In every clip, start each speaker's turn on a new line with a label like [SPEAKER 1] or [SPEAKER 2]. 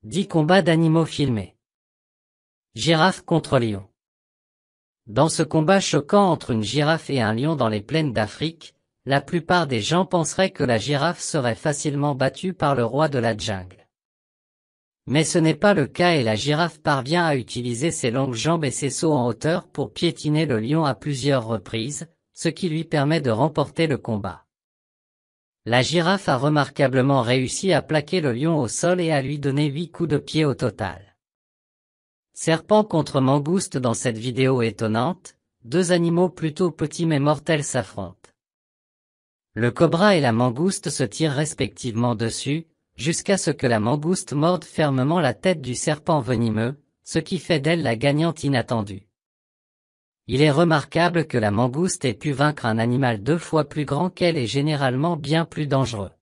[SPEAKER 1] 10 combats d'animaux filmés. Girafe contre lion. Dans ce combat choquant entre une girafe et un lion dans les plaines d'Afrique, la plupart des gens penseraient que la girafe serait facilement battue par le roi de la jungle. Mais ce n'est pas le cas et la girafe parvient à utiliser ses longues jambes et ses sauts en hauteur pour piétiner le lion à plusieurs reprises, ce qui lui permet de remporter le combat. La girafe a remarquablement réussi à plaquer le lion au sol et à lui donner 8 coups de pied au total. Serpent contre mangouste. Dans cette vidéo étonnante, deux animaux plutôt petits mais mortels s'affrontent. Le cobra et la mangouste se tirent respectivement dessus, jusqu'à ce que la mangouste morde fermement la tête du serpent venimeux, ce qui fait d'elle la gagnante inattendue. Il est remarquable que la mangouste ait pu vaincre un animal 2 fois plus grand qu'elle et généralement bien plus dangereux.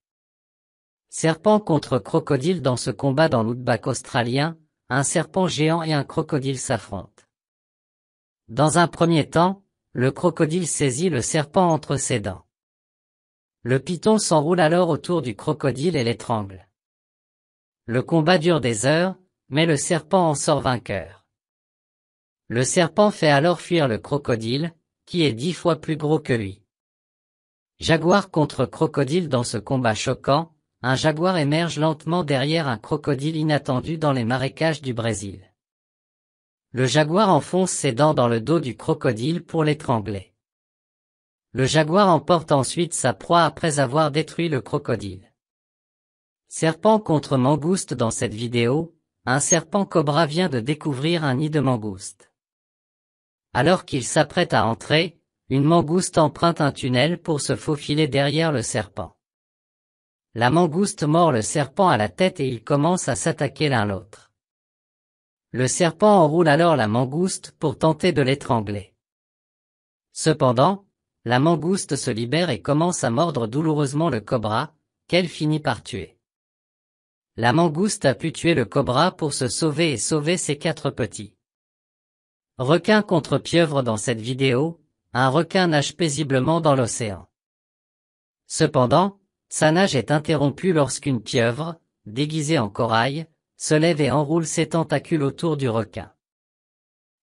[SPEAKER 1] Serpent contre crocodile. Dans ce combat dans l'outback australien, un serpent géant et un crocodile s'affrontent. Dans un premier temps, le crocodile saisit le serpent entre ses dents. Le python s'enroule alors autour du crocodile et l'étrangle. Le combat dure des heures, mais le serpent en sort vainqueur. Le serpent fait alors fuir le crocodile, qui est 10 fois plus gros que lui. Jaguar contre crocodile. Dans ce combat choquant, un jaguar émerge lentement derrière un crocodile inattendu dans les marécages du Brésil. Le jaguar enfonce ses dents dans le dos du crocodile pour l'étrangler. Le jaguar emporte ensuite sa proie après avoir détruit le crocodile. Serpent contre mangouste. Dans cette vidéo, un serpent cobra vient de découvrir un nid de mangouste. Alors qu'il s'apprête à entrer, une mangouste emprunte un tunnel pour se faufiler derrière le serpent. La mangouste mord le serpent à la tête et ils commencent à s'attaquer l'un l'autre. Le serpent enroule alors la mangouste pour tenter de l'étrangler. Cependant, la mangouste se libère et commence à mordre douloureusement le cobra, qu'elle finit par tuer. La mangouste a pu tuer le cobra pour se sauver et sauver ses 4 petits. Requin contre pieuvre. Dans cette vidéo, un requin nage paisiblement dans l'océan. Cependant, sa nage est interrompue lorsqu'une pieuvre, déguisée en corail, se lève et enroule ses tentacules autour du requin.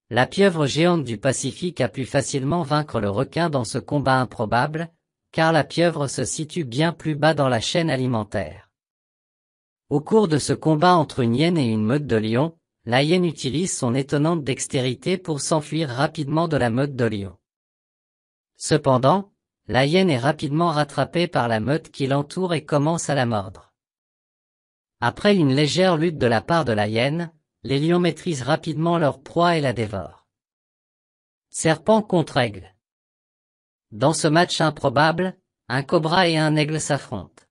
[SPEAKER 1] La pieuvre géante du Pacifique a pu facilement vaincre le requin dans ce combat improbable, car la pieuvre se situe bien plus bas dans la chaîne alimentaire. Au cours de ce combat entre une hyène et une meute de lions, la hyène utilise son étonnante dextérité pour s'enfuir rapidement de la meute de lions. Cependant, la hyène est rapidement rattrapée par la meute qui l'entoure et commence à la mordre. Après une légère lutte de la part de la hyène, les lions maîtrisent rapidement leur proie et la dévorent. Serpent contre aigle. Dans ce match improbable, un cobra et un aigle s'affrontent.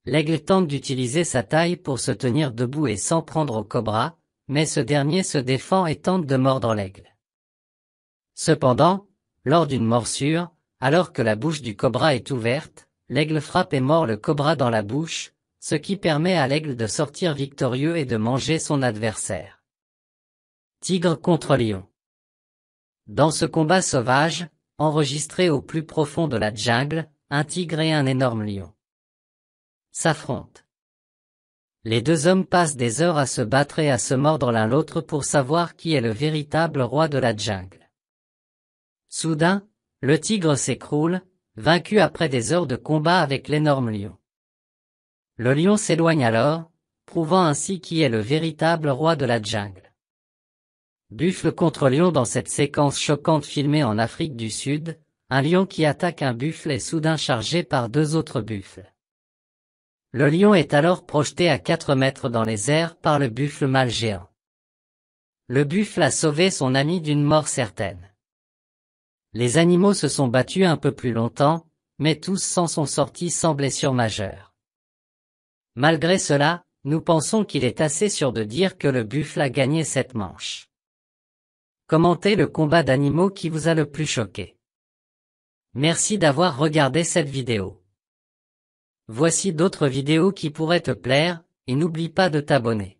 [SPEAKER 1] L'aigle tente d'utiliser sa taille pour se tenir debout et s'en prendre au cobra, mais ce dernier se défend et tente de mordre l'aigle. Cependant, lors d'une morsure, alors que la bouche du cobra est ouverte, l'aigle frappe et mord le cobra dans la bouche, ce qui permet à l'aigle de sortir victorieux et de manger son adversaire. Tigre contre lion. Dans ce combat sauvage, enregistré au plus profond de la jungle, un tigre et un énorme lion s'affrontent. Les deux hommes passent des heures à se battre et à se mordre l'un l'autre pour savoir qui est le véritable roi de la jungle. Soudain, le tigre s'écroule, vaincu après des heures de combat avec l'énorme lion. Le lion s'éloigne alors, prouvant ainsi qui est le véritable roi de la jungle. Buffle contre lion. Dans cette séquence choquante filmée en Afrique du Sud, un lion qui attaque un buffle est soudain chargé par 2 autres buffles. Le lion est alors projeté à 4 mètres dans les airs par le buffle mâle géant. Le buffle a sauvé son ami d'une mort certaine. Les animaux se sont battus un peu plus longtemps, mais tous s'en sont sortis sans blessure majeure. Malgré cela, nous pensons qu'il est assez sûr de dire que le buffle a gagné cette manche. Commentez le combat d'animaux qui vous a le plus choqué. Merci d'avoir regardé cette vidéo. Voici d'autres vidéos qui pourraient te plaire, et n'oublie pas de t'abonner.